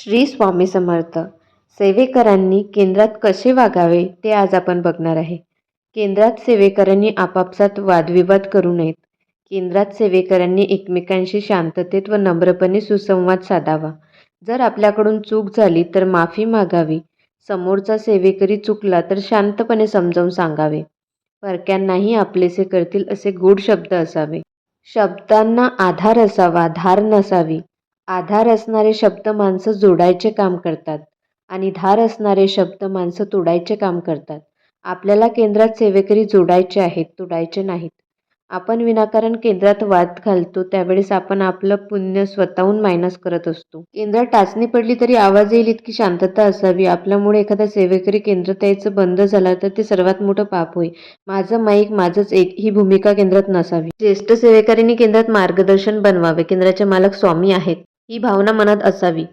श्री स्वामी समर्थ. सेवेकरांनी केंद्रात कसे वागावे ते आज आपण बघणार आहे. केंद्रात सेवेकरांनी आपापसात वादविवाद करू नयेत. केंद्रात सेवेकरांनी एकमेकांशी शांततेत व नम्रपणे सुसंवाद साधावा. जर आपल्याकडून चूक झाली तर माफी मागावी. समोरचा सेवेकरी चुकला तर शांतपणे समजावून सांगावे. परक्यांनाही आपलेसे करतील असे गोड शब्द असावे. शब्दांना आधार असावा, धार नसावी. आधार असणारे शब्द माणसं जोडायचे काम करतात आणि धार असणारे शब्द माणसं तोडायचे काम करतात. आपल्याला केंद्रात सेवेकरी जोडायचे आहेत, तोडायचे नाहीत. आपण विनाकारण केंद्रात वाद घालतो त्यावेळेस आपण आपलं पुण्य स्वतःहून मायनस करत असतो. केंद्रात टाचणी पडली तरी आवाज येईल इतकी शांतता असावी. आपल्यामुळे एखादा सेवेकरी केंद्रात यायचं बंद झाला तर ते सर्वात मोठं पाप होय. माझं माईक माझंच एक ही भूमिका केंद्रात नसावी. ज्येष्ठ सेवेकऱ्यांनी केंद्रात मार्गदर्शन बनवावे. केंद्राचे मालक स्वामी आहेत ही भावना मनात असावी.